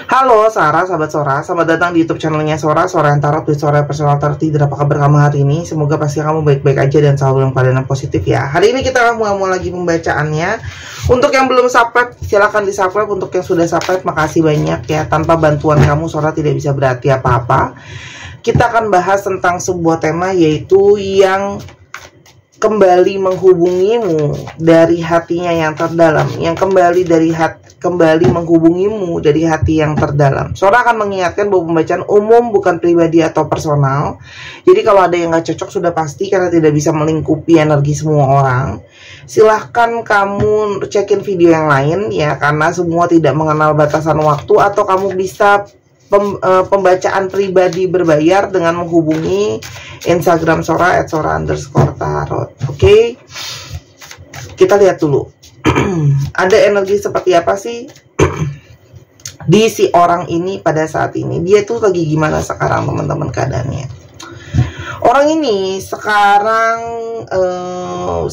Halo Sarah, sahabat Sora, selamat datang di YouTube channelnya Sora yang tarot di Sora Personal Tarot. Apa kabar kamu hari ini? Semoga pasti kamu baik-baik aja dan selalu dalam keadaan yang positif ya. Hari ini kita mau lagi pembacaannya. Untuk yang belum subscribe, silahkan di subscribe. Untuk yang sudah subscribe, makasih banyak ya. Tanpa bantuan kamu, Sora tidak bisa berarti apa-apa. Kita akan bahas tentang sebuah tema, yaitu yang kembali menghubungimu dari hatinya yang terdalam, yang kembali menghubungimu dari hati yang terdalam. Sora akan mengingatkan bahwa pembacaan umum, bukan pribadi atau personal. Jadi kalau ada yang gak cocok sudah pasti, karena tidak bisa melingkupi energi semua orang. Silahkan kamu cekin video yang lain ya, karena semua tidak mengenal batasan waktu. Atau kamu bisa pembacaan pribadi berbayar dengan menghubungi Instagram Sora @sora_tarot. Oke, kita lihat dulu. Ada energi seperti apa sih di si orang ini pada saat ini? Dia tuh lagi gimana sekarang, teman-teman, keadaannya? Orang ini sekarang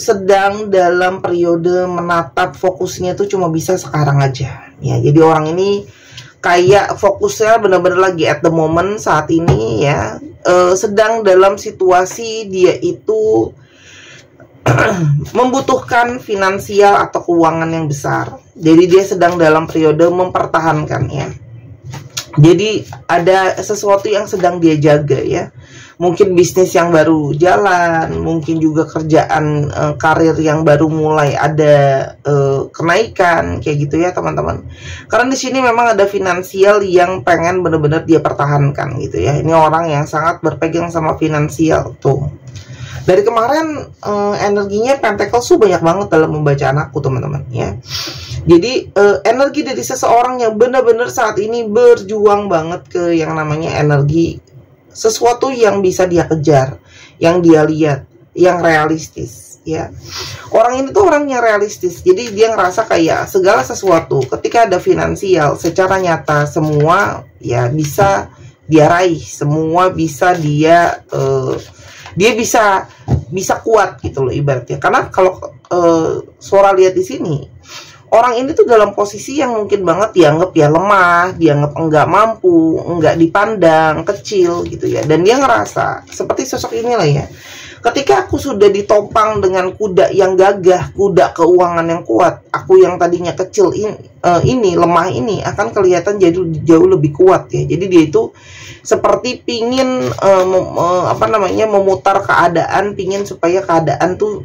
sedang dalam periode menatap, fokusnya tuh cuma bisa sekarang aja ya. Jadi orang ini kayak fokusnya benar-benar lagi at the moment saat ini ya, sedang dalam situasi dia itu membutuhkan finansial atau keuangan yang besar. Jadi dia sedang dalam periode mempertahankan ya. Jadi ada sesuatu yang sedang dia jaga ya. Mungkin bisnis yang baru jalan, mungkin juga kerjaan karir yang baru mulai ada kenaikan kayak gitu ya, teman-teman. Karena di sini memang ada finansial yang pengen benar-benar dia pertahankan gitu ya. Ini orang yang sangat berpegang sama finansial tuh. Dari kemarin energinya Pentacles tuh banyak banget dalam pembacaan aku, teman-teman ya. Jadi energi dari seseorang yang benar-benar saat ini berjuang banget ke yang namanya energi sesuatu yang bisa dia kejar, yang dia lihat, yang realistis ya. Orang ini tuh orang yang realistis. Jadi dia ngerasa kayak segala sesuatu ketika ada finansial secara nyata semua ya bisa dia raih, semua bisa dia bisa kuat gitu loh ibaratnya. Karena kalau Sora lihat di sini, orang ini tuh dalam posisi yang mungkin banget dianggap ya lemah, dianggap enggak mampu, enggak dipandang, kecil gitu ya. Dan dia ngerasa seperti sosok inilah ya. Ketika aku sudah ditopang dengan kuda yang gagah, kuda keuangan yang kuat, aku yang tadinya kecil ini lemah ini akan kelihatan jauh lebih kuat ya. Jadi dia itu seperti pingin memutar keadaan, pingin supaya keadaan tuh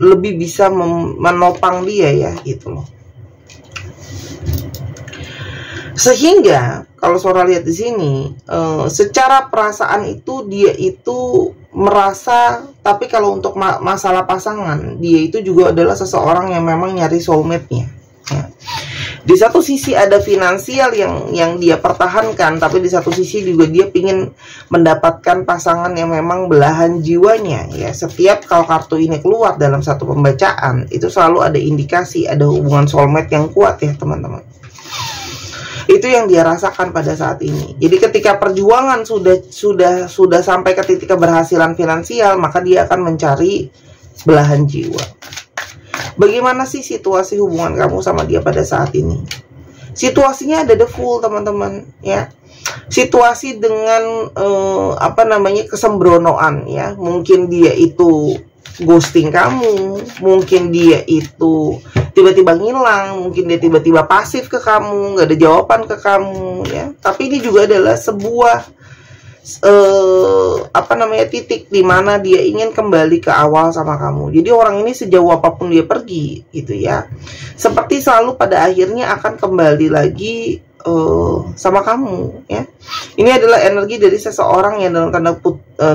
lebih bisa menopang dia ya gitu loh. Sehingga kalau Sora lihat di sini, secara perasaan itu dia itu merasa, tapi kalau untuk masalah pasangan, dia itu juga adalah seseorang yang memang nyari soulmate-nya. Ya. Di satu sisi ada finansial yang dia pertahankan, tapi di satu sisi juga dia ingin mendapatkan pasangan yang memang belahan jiwanya ya. Setiap kalau kartu ini keluar dalam satu pembacaan, itu selalu ada indikasi ada hubungan soulmate yang kuat ya, teman-teman. Itu yang dia rasakan pada saat ini. Jadi ketika perjuangan sudah sampai ke titik keberhasilan finansial, maka dia akan mencari belahan jiwa. Bagaimana sih situasi hubungan kamu sama dia pada saat ini? Situasinya ada the Fool, teman-teman ya. Situasi dengan kesembronoan ya. Mungkin dia itu ghosting kamu, mungkin dia itu tiba-tiba ngilang, mungkin dia tiba-tiba pasif ke kamu, nggak ada jawaban ke kamu ya. Tapi ini juga adalah sebuah titik di mana dia ingin kembali ke awal sama kamu. Jadi orang ini sejauh apapun dia pergi gitu ya, seperti selalu pada akhirnya akan kembali lagi sama kamu ya. Ini adalah energi dari seseorang yang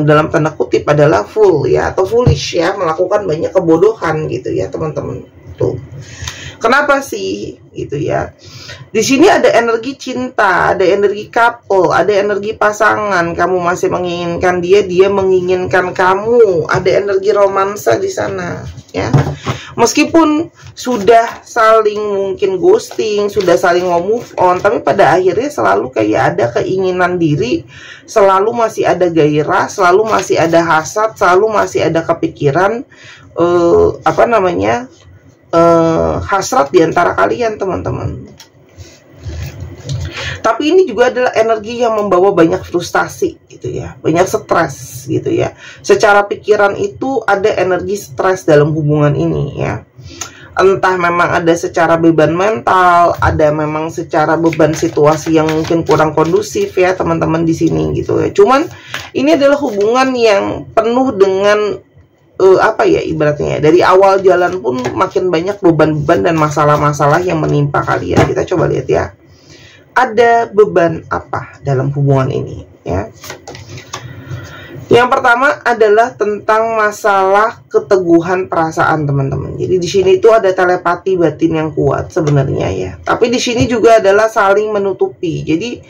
dalam tanda kutip adalah fool ya, atau foolish ya, melakukan banyak kebodohan gitu ya, teman-teman. Tuh. Kenapa sih gitu ya? Di sini ada energi cinta, ada energi couple, ada energi pasangan. Kamu masih menginginkan dia, dia menginginkan kamu. Ada energi romansa di sana ya. Meskipun sudah saling mungkin ghosting, sudah saling mau move on, tapi pada akhirnya selalu kayak ada keinginan diri, selalu masih ada gairah, selalu masih ada hasad, selalu masih ada kepikiran hasrat di antara kalian, teman-teman. Tapi ini juga adalah energi yang membawa banyak frustasi gitu ya, banyak stres gitu ya. Secara pikiran itu ada energi stres dalam hubungan ini ya. Entah memang ada secara beban mental, ada memang secara beban situasi yang mungkin kurang kondusif ya teman-teman di sini gitu ya. Cuman ini adalah hubungan yang penuh dengan apa ya ibaratnya, dari awal jalan pun makin banyak beban-beban dan masalah-masalah yang menimpa kalian. Kita coba lihat ya. Ada beban apa dalam hubungan ini ya? Yang pertama adalah tentang masalah keteguhan perasaan teman-teman. Jadi di sini itu ada telepati batin yang kuat sebenarnya ya. Tapi di sini juga adalah saling menutupi. Jadi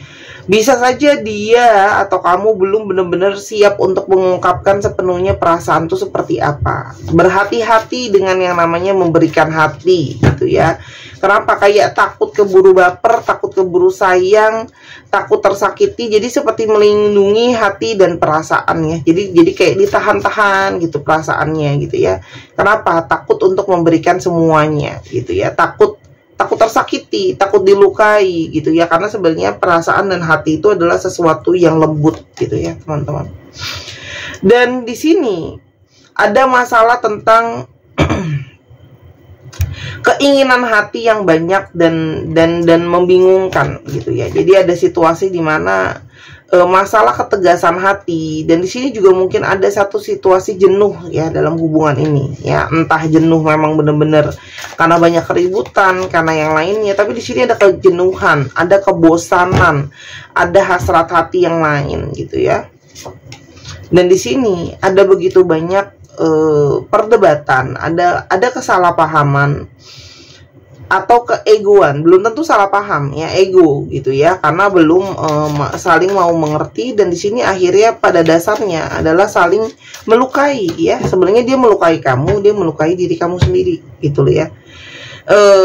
bisa saja dia atau kamu belum benar-benar siap untuk mengungkapkan sepenuhnya perasaan itu seperti apa. Berhati-hati dengan yang namanya memberikan hati gitu ya. Kenapa? Kayak takut keburu baper, takut keburu sayang, takut tersakiti. Jadi seperti melindungi hati dan perasaannya. Jadi kayak ditahan-tahan gitu perasaannya gitu ya. Kenapa? Takut untuk memberikan semuanya gitu ya. Takut tersakiti, takut dilukai gitu ya. Karena sebenarnya perasaan dan hati itu adalah sesuatu yang lembut gitu ya, teman-teman. Dan di sini ada masalah tentang keinginan hati yang banyak dan membingungkan gitu ya. Jadi ada situasi di mana masalah ketegasan hati, dan di sini juga mungkin ada satu situasi jenuh ya dalam hubungan ini ya. Entah jenuh memang benar-benar karena banyak keributan, karena yang lainnya, tapi di sini ada kejenuhan, ada kebosanan, ada hasrat hati yang lain gitu ya. Dan di sini ada begitu banyak perdebatan, ada kesalahpahaman atau keegoan. Belum tentu salah paham ya, ego gitu ya, karena belum saling mau mengerti. Dan di sini akhirnya pada dasarnya adalah saling melukai ya. Sebenarnya dia melukai kamu, dia melukai diri kamu sendiri gitu loh ya.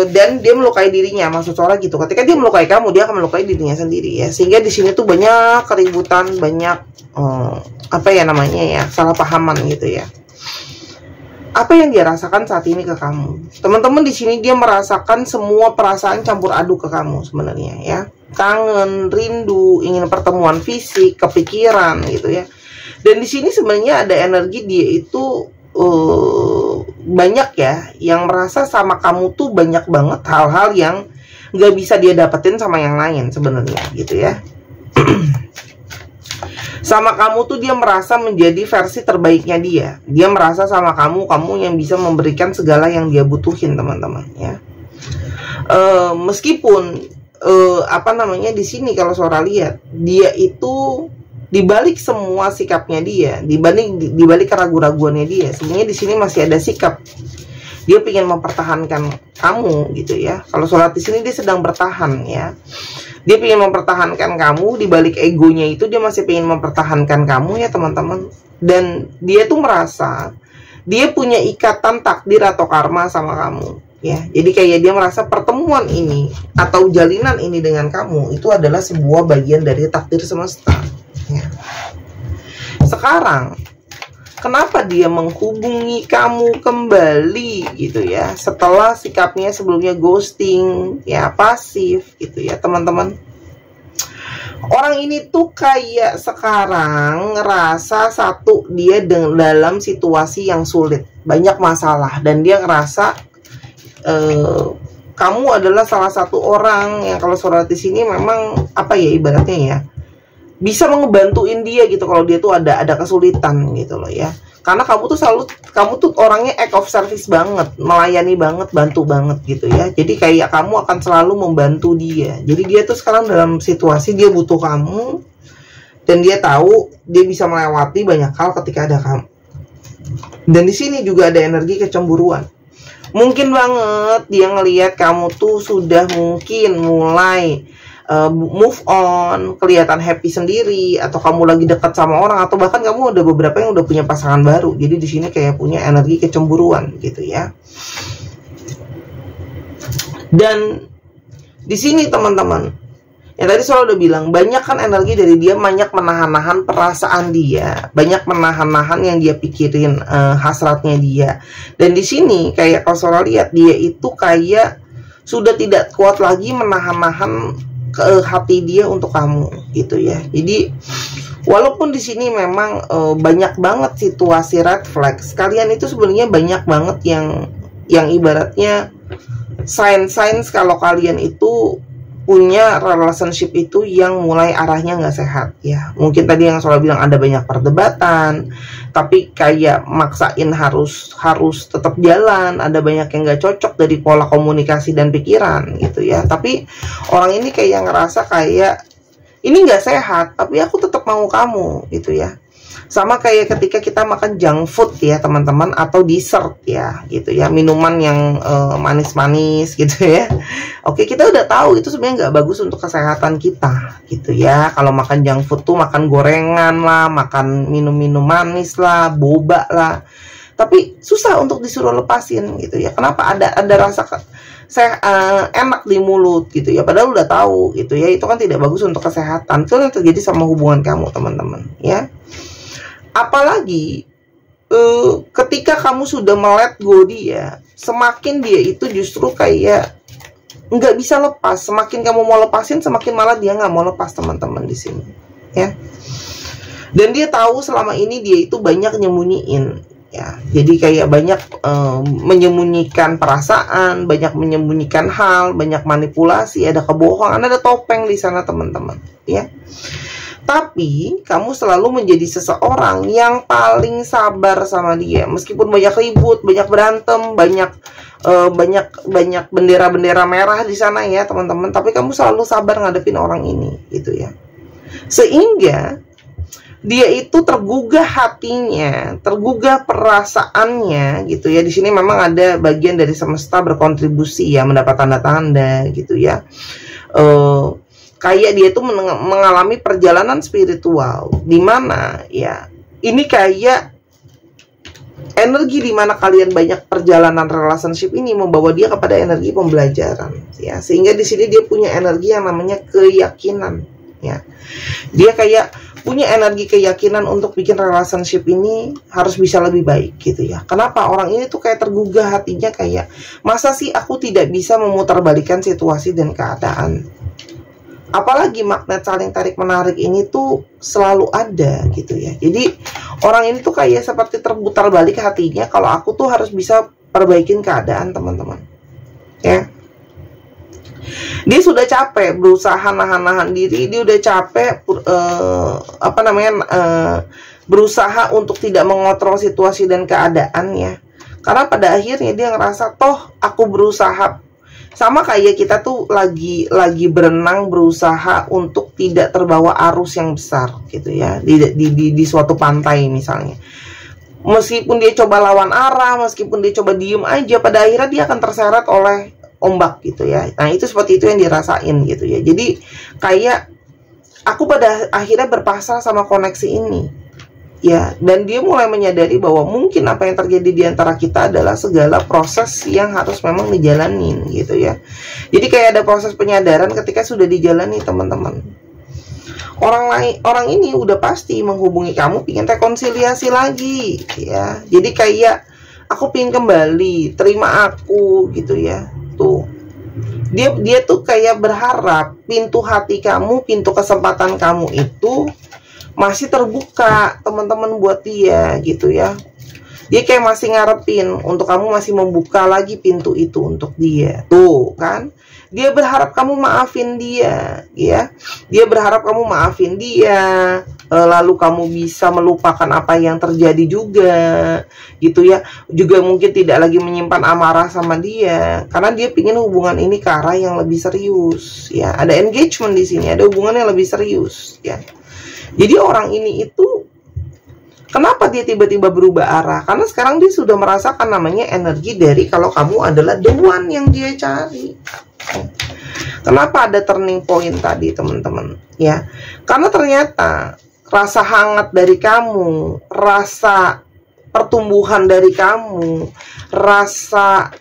Dan dia melukai dirinya, maksud Sora gitu. Ketika dia melukai kamu, dia akan melukai dirinya sendiri ya. Sehingga di sini tuh banyak keributan, banyak apa ya namanya ya, salah pahaman gitu ya. Apa yang dia rasakan saat ini ke kamu, teman-teman? Di sini dia merasakan semua perasaan campur aduk ke kamu sebenarnya ya. Kangen, rindu, ingin pertemuan fisik, kepikiran gitu ya. Dan di sini sebenarnya ada energi dia itu banyak ya, yang merasa sama kamu tuh banyak banget hal-hal yang nggak bisa dia dapetin sama yang lain sebenarnya gitu ya. Sama kamu tuh dia merasa menjadi versi terbaiknya dia. Dia merasa sama kamu yang bisa memberikan segala yang dia butuhin, teman-teman ya. Meskipun apa namanya di sini kalau Sora lihat, dia itu dibalik semua sikapnya dia, dibalik keraguan-raguannya dia, sebenarnya di sini masih ada sikap. Dia ingin mempertahankan kamu gitu ya. Kalau Sora di sini dia sedang bertahan ya. Dia ingin mempertahankan kamu, di balik egonya itu dia masih ingin mempertahankan kamu ya teman-teman. Dan dia tuh merasa dia punya ikatan takdir atau karma sama kamu ya. Jadi kayak dia merasa pertemuan ini atau jalinan ini dengan kamu itu adalah sebuah bagian dari takdir semesta ya. Sekarang kenapa dia menghubungi kamu kembali gitu ya, setelah sikapnya sebelumnya ghosting ya, pasif gitu ya teman-teman. Orang ini tuh kayak sekarang ngerasa satu, dia dalam situasi yang sulit, banyak masalah, dan dia ngerasa kamu adalah salah satu orang yang kalau Sora di sini memang apa ya ibaratnya ya, bisa ngebantuin dia gitu kalau dia tuh ada kesulitan gitu loh ya. Karena kamu tuh orangnya act of service banget, melayani banget, bantu banget gitu ya. Jadi kayak kamu akan selalu membantu dia. Jadi dia tuh sekarang dalam situasi dia butuh kamu, dan dia tahu dia bisa melewati banyak hal ketika ada kamu. Dan di sini juga ada energi kecemburuan. Mungkin banget dia ngelihat kamu tuh sudah mungkin mulai move on, kelihatan happy sendiri, atau kamu lagi dekat sama orang, atau bahkan kamu ada beberapa yang udah punya pasangan baru. Jadi di sini kayak punya energi kecemburuan gitu ya. Dan di sini teman-teman, yang tadi Sora udah bilang, banyak kan energi dari dia, banyak menahan-nahan perasaan dia, banyak menahan-nahan yang dia pikirin, hasratnya dia. Dan di sini kayak kalau Sora lihat, dia itu kayak sudah tidak kuat lagi menahan-nahan ke hati dia untuk kamu gitu ya. Jadi walaupun di sini memang banyak banget situasi red flags, kalian itu sebenarnya banyak banget yang ibaratnya sign-signs kalau kalian itu punya relationship itu yang mulai arahnya nggak sehat ya. Mungkin tadi yang soal bilang ada banyak perdebatan, tapi kayak maksain harus tetap jalan, ada banyak yang nggak cocok dari pola komunikasi dan pikiran gitu ya. Tapi orang ini kayak ngerasa kayak ini nggak sehat, tapi aku tetap mau kamu gitu ya. Sama kayak ketika kita makan junk food ya teman-teman, atau dessert ya gitu ya, minuman yang manis-manis gitu ya. Oke, kita udah tahu itu sebenarnya nggak bagus untuk kesehatan kita gitu ya. Kalau makan junk food tuh makan gorengan lah, makan minum-minum manis lah, boba lah. Tapi susah untuk disuruh lepasin gitu ya. Kenapa? Ada rasa enak di mulut gitu ya. Padahal udah tahu gitu ya, itu kan tidak bagus untuk kesehatan. Itu yang terjadi sama hubungan kamu teman-teman ya. Apalagi ketika kamu sudah melet go dia, semakin dia itu justru kayak nggak bisa lepas. Semakin kamu mau lepasin, semakin malah dia nggak mau lepas teman-teman di sini ya. Dan dia tahu selama ini dia itu banyak nyembunyiin ya. Jadi kayak banyak menyembunyikan perasaan, banyak menyembunyikan hal, banyak manipulasi, ada kebohongan, ada topeng di sana teman-teman ya. Tapi kamu selalu menjadi seseorang yang paling sabar sama dia, meskipun banyak ribut, banyak berantem, banyak bendera-bendera merah di sana ya teman-teman. Tapi kamu selalu sabar ngadepin orang ini gitu ya, sehingga dia itu tergugah hatinya, tergugah perasaannya gitu ya. Di sini memang ada bagian dari semesta berkontribusi ya, mendapat tanda-tanda gitu ya. Kayak dia itu mengalami perjalanan spiritual di mana ya, ini kayak energi di mana kalian banyak perjalanan relationship ini membawa dia kepada energi pembelajaran ya, sehingga di sini dia punya energi yang namanya keyakinan ya. Dia kayak punya energi keyakinan untuk bikin relationship ini harus bisa lebih baik gitu ya. Kenapa? Orang ini tuh kayak tergugah hatinya, kayak masa sih aku tidak bisa memutarbalikan situasi dan keadaan. Apalagi magnet saling tarik menarik ini tuh selalu ada gitu ya. Jadi orang ini tuh kayak seperti terputar balik hatinya, kalau aku tuh harus bisa perbaikin keadaan teman-teman ya. Dia sudah capek berusaha nahan-nahan diri, dia udah capek berusaha untuk tidak mengontrol situasi dan keadaannya. Karena pada akhirnya dia ngerasa toh aku berusaha. Sama kayak kita tuh lagi berenang, berusaha untuk tidak terbawa arus yang besar gitu ya, di suatu pantai misalnya. Meskipun dia coba lawan arah, meskipun dia coba diem aja, pada akhirnya dia akan terseret oleh ombak gitu ya. Nah itu seperti itu yang dirasain gitu ya. Jadi kayak aku pada akhirnya berpasrah sama koneksi ini ya, dan dia mulai menyadari bahwa mungkin apa yang terjadi di antara kita adalah segala proses yang harus memang dijalanin gitu ya. Jadi kayak ada proses penyadaran ketika sudah dijalani teman-teman. Orang ini udah pasti menghubungi kamu, pingin rekonsiliasi lagi ya. Jadi kayak aku pingin kembali, terima aku gitu ya. Tuh dia tuh kayak berharap pintu hati kamu, pintu kesempatan kamu itu masih terbuka teman-teman buat dia gitu ya. Dia kayak masih ngarepin untuk kamu masih membuka lagi pintu itu untuk dia. Tuh kan, dia berharap kamu maafin dia ya. Dia berharap kamu maafin dia, lalu kamu bisa melupakan apa yang terjadi juga gitu ya. Juga mungkin tidak lagi menyimpan amarah sama dia, karena dia pingin hubungan ini ke arah yang lebih serius ya. Ada engagement di sini, ada hubungan yang lebih serius ya. Jadi orang ini itu kenapa dia tiba-tiba berubah arah? Karena sekarang dia sudah merasakan namanya energi dari kalau kamu adalah the one yang dia cari. Kenapa ada turning point tadi teman-teman ya? Karena ternyata rasa hangat dari kamu, rasa pertumbuhan dari kamu, rasa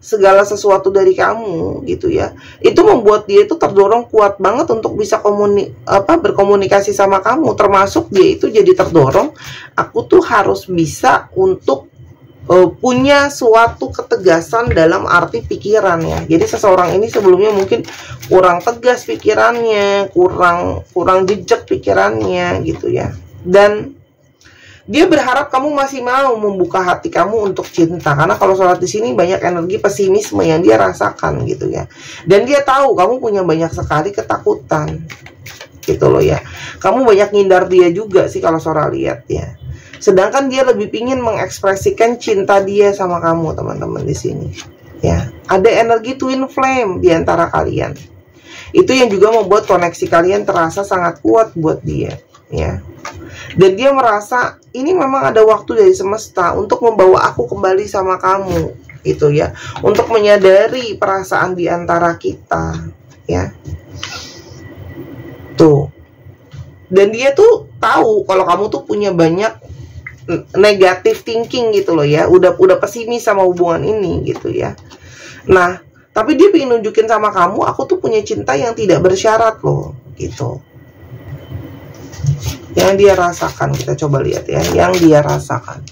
segala sesuatu dari kamu gitu ya, itu membuat dia itu terdorong kuat banget untuk bisa berkomunikasi sama kamu. Termasuk dia itu jadi terdorong, aku tuh harus bisa untuk punya suatu ketegasan dalam arti pikiran ya. Jadi seseorang ini sebelumnya mungkin kurang tegas pikirannya, kurang jejak pikirannya gitu ya. Dan dia berharap kamu masih mau membuka hati kamu untuk cinta, karena kalau sholat di sini banyak energi pesimisme yang dia rasakan gitu ya. Dan dia tahu kamu punya banyak sekali ketakutan gitu loh ya. Kamu banyak ngindar dia juga sih kalau Sora lihat ya. Sedangkan dia lebih pingin mengekspresikan cinta dia sama kamu, teman-teman, di sini. Ya, ada energi twin flame di antara kalian. Itu yang juga membuat koneksi kalian terasa sangat kuat buat dia, ya. Dan dia merasa ini memang ada waktu dari semesta untuk membawa aku kembali sama kamu, itu ya. Untuk menyadari perasaan di antara kita, ya. Tuh. Dan dia tuh tahu kalau kamu tuh punya banyak negatif thinking gitu loh ya, udah pesimis sama hubungan ini gitu ya. Nah, tapi dia pengen nunjukin sama kamu, aku tuh punya cinta yang tidak bersyarat loh, gitu. Yang dia rasakan, kita coba lihat ya, yang dia rasakan.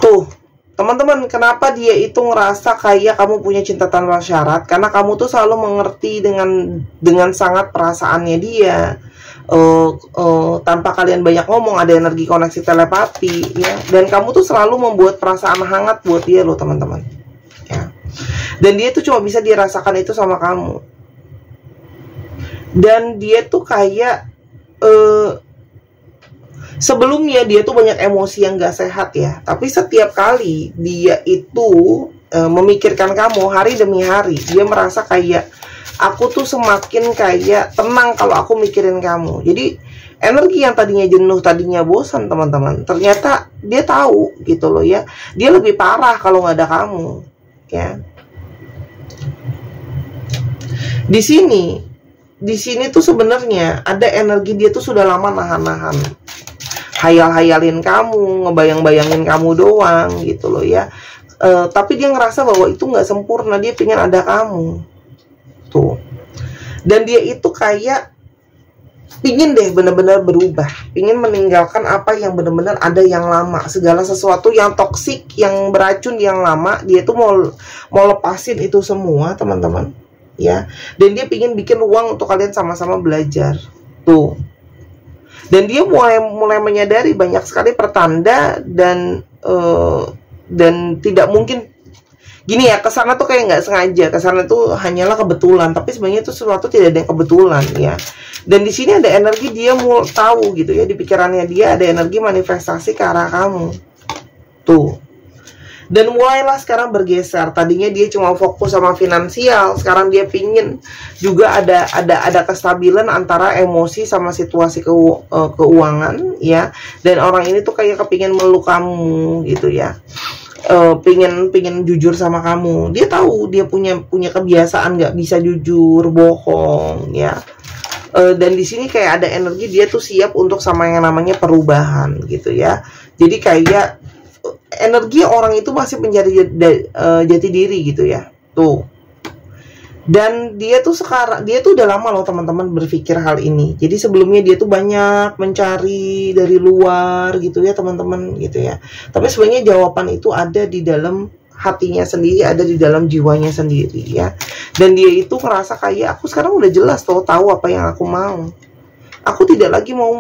Tuh, teman-teman, kenapa dia itu ngerasa kayak kamu punya cinta tanpa syarat? Karena kamu tuh selalu mengerti dengan sangat perasaannya dia. Tanpa kalian banyak ngomong, ada energi koneksi telepati ya. Dan kamu tuh selalu membuat perasaan hangat buat dia loh, teman-teman ya. Dan dia tuh cuma bisa dirasakan itu sama kamu. Dan dia tuh kayak sebelumnya dia tuh banyak emosi yang gak sehat ya. Tapi setiap kali dia itu memikirkan kamu hari demi hari, dia merasa kayak aku tuh semakin kayak tenang kalau aku mikirin kamu. Jadi energi yang tadinya jenuh, tadinya bosan, teman-teman, ternyata dia tahu gitu loh ya. Dia lebih parah kalau nggak ada kamu ya. Di sini tuh sebenarnya ada energi dia tuh sudah lama nahan-nahan, hayal-hayalin kamu, ngebayang-bayangin kamu doang gitu loh ya. Tapi dia ngerasa bahwa itu nggak sempurna, dia pengen ada kamu. Tuh. Dan dia itu kayak pingin deh benar-benar berubah, pingin meninggalkan apa yang benar-benar ada yang lama, segala sesuatu yang toksik, yang beracun, yang lama, dia tuh mau lepasin itu semua, teman-teman ya. Dan dia pingin bikin ruang untuk kalian sama-sama belajar. Tuh. Dan dia mulai menyadari banyak sekali pertanda dan tidak mungkin gini ya, kesana tuh kayak nggak sengaja, kesana tuh hanyalah kebetulan, tapi sebenarnya itu sesuatu tidak ada yang kebetulan ya. Dan di sini ada energi dia mau tahu gitu ya, di pikirannya dia ada energi manifestasi ke arah kamu tuh. Dan mulailah sekarang bergeser. Tadinya dia cuma fokus sama finansial, sekarang dia pingin juga ada kestabilan antara emosi sama situasi keuangan ya. Dan orang ini tuh kayak kepingin meluk kamu gitu ya. Pingin jujur sama kamu. Dia tahu dia punya kebiasaan nggak bisa jujur, bohong ya. Dan di sini kayak ada energi dia tuh siap untuk sama yang namanya perubahan gitu ya. Jadi kayak energi orang itu masih mencari jati diri gitu ya. Tuh. Dan dia tuh udah lama loh, teman-teman, berpikir hal ini. Jadi sebelumnya dia tuh banyak mencari dari luar gitu ya, teman-teman gitu ya. Tapi sebenarnya jawaban itu ada di dalam hatinya sendiri, ada di dalam jiwanya sendiri ya. Dan dia itu ngerasa kayak aku sekarang udah jelas tahu apa yang aku mau. Aku tidak lagi mau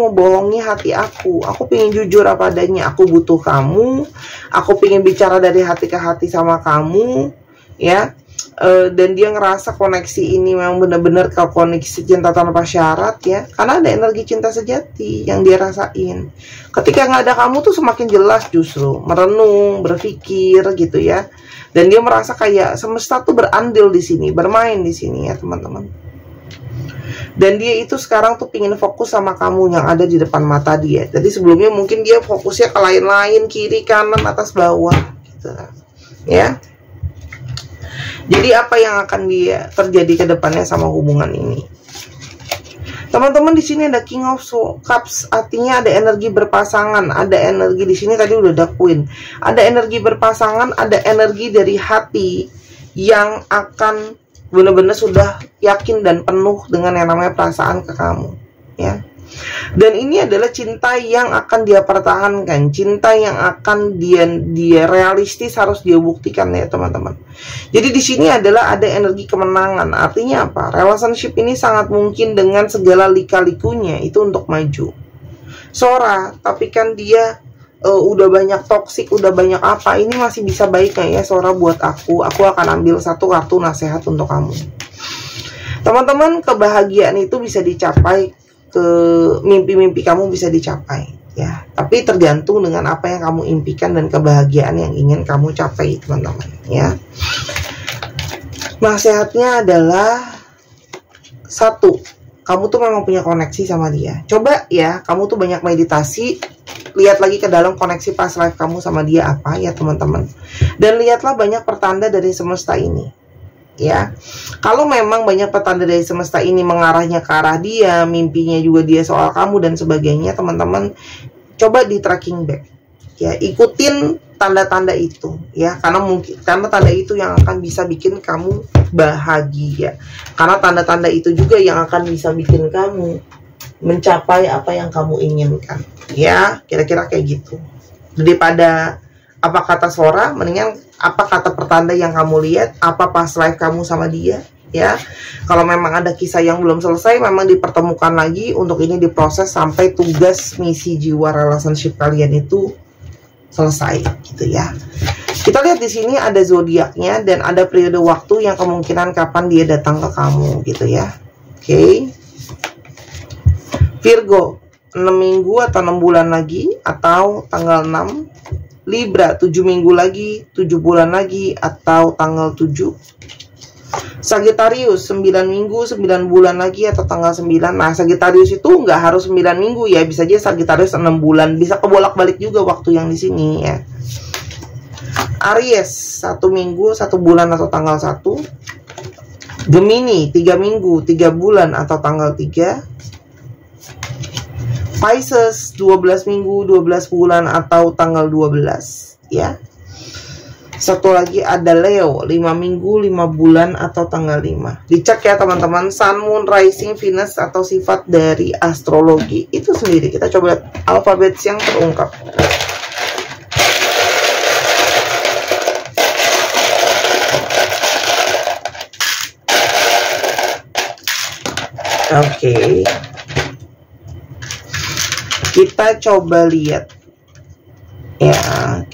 membohongi hati aku. Aku pengen jujur apa adanya. Aku butuh kamu. Aku pengen bicara dari hati ke hati sama kamu ya. Dan dia ngerasa koneksi ini memang benar-benar koneksi cinta tanpa syarat ya, karena ada energi cinta sejati yang dia rasain. Ketika nggak ada kamu tuh semakin jelas justru merenung, berpikir gitu ya. Dan dia merasa kayak semesta tuh berandil di sini, bermain di sini ya, teman-teman. Dan dia itu sekarang tuh pingin fokus sama kamu yang ada di depan mata dia. Jadi sebelumnya mungkin dia fokusnya ke lain-lain, kiri, kanan, atas, bawah gitu ya. Jadi apa yang akan dia terjadi ke depannya sama hubungan ini? Teman-teman, di sini ada King of Cups, artinya ada energi berpasangan, ada energi di sini tadi udah ada Queen. Ada energi berpasangan, ada energi dari hati yang akan benar-benar sudah yakin dan penuh dengan yang namanya perasaan ke kamu, ya. Dan ini adalah cinta yang akan dia pertahankan, cinta yang akan dia realistis, harus dia buktikan ya teman-teman. Jadi di sini adalah ada energi kemenangan. Artinya apa? Relationship ini sangat mungkin dengan segala lika-likunya itu untuk maju. Sora, tapi kan dia udah banyak toksik, udah banyak apa, ini masih bisa baik nggak ya Sora buat aku akan ambil satu kartu nasihat untuk kamu. Teman-teman, kebahagiaan itu bisa dicapai, ke mimpi-mimpi kamu bisa dicapai ya, tapi tergantung dengan apa yang kamu impikan dan kebahagiaan yang ingin kamu capai teman-teman ya. Nasihatnya adalah satu, kamu tuh memang punya koneksi sama dia. Coba ya, kamu tuh banyak meditasi, lihat lagi ke dalam koneksi past life kamu sama dia apa ya teman-teman. Dan lihatlah banyak pertanda dari semesta ini. Ya, kalau memang banyak pertanda dari semesta ini mengarahnya ke arah dia, mimpinya juga dia soal kamu dan sebagainya, teman-teman coba di tracking back. Ya, ikutin tanda-tanda itu ya, karena tanda itu yang akan bisa bikin kamu bahagia. Karena tanda-tanda itu juga yang akan bisa bikin kamu mencapai apa yang kamu inginkan. Ya, kira-kira kayak gitu. Daripada apa kata Sora, mendingan apa kata pertanda yang kamu lihat, apa past life kamu sama dia ya. Kalau memang ada kisah yang belum selesai, memang dipertemukan lagi untuk ini diproses sampai tugas misi jiwa relationship kalian itu selesai gitu ya. Kita lihat di sini ada zodiaknya dan ada periode waktu yang kemungkinan kapan dia datang ke kamu gitu ya. Oke. Virgo 6 minggu atau 6 bulan lagi atau tanggal 6. Libra 7 minggu lagi, 7 bulan lagi atau tanggal 7. Sagittarius 9 minggu, 9 bulan lagi atau tanggal 9. Nah, Sagittarius itu nggak harus 9 minggu ya, bisa aja Sagittarius 6 bulan, bisa kebolak-balik juga waktu yang di sini ya. Aries 1 minggu, 1 bulan atau tanggal 1. Gemini 3 minggu, 3 bulan atau tanggal 3. Pisces 12 minggu, 12 bulan atau tanggal 12 ya. Satu lagi ada Leo 5 minggu, 5 bulan atau tanggal 5. Dicek ya teman-teman, Sun, Moon, Rising, Venus atau sifat dari astrologi itu sendiri. Kita coba lihat alfabet yang terungkap. Oke. Kita coba lihat ya,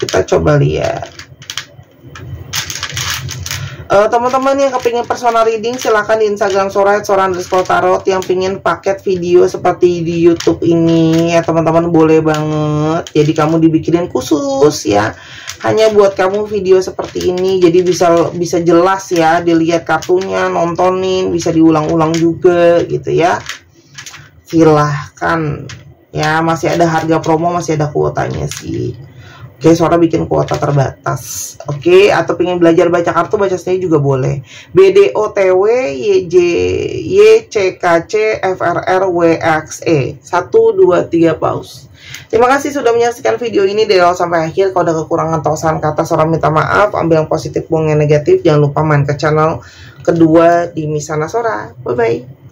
kita coba lihat teman-teman yang kepingin personal reading silahkan di Instagram Sora @sora_tarot. Yang pingin paket video seperti di YouTube ini ya teman-teman, boleh banget. Jadi kamu dibikinin khusus ya, hanya buat kamu video seperti ini. Jadi bisa jelas ya, dilihat kartunya, nontonin, bisa diulang-ulang juga gitu ya. Silahkan ya, masih ada harga promo, masih ada kuotanya sih. Oke, Sora bikin kuota terbatas. Oke, atau pengen belajar baca kartu, baca sendiri juga boleh. BDOTW YCKC FRR WXE 1 2 3 paus. Terima kasih sudah menyaksikan video ini dari awal sampai akhir. Kalau ada kekurangan atau salah kata, Sora minta maaf. Ambil yang positif, buang yang negatif. Jangan lupa main ke channel kedua di Misana Sora. Bye bye.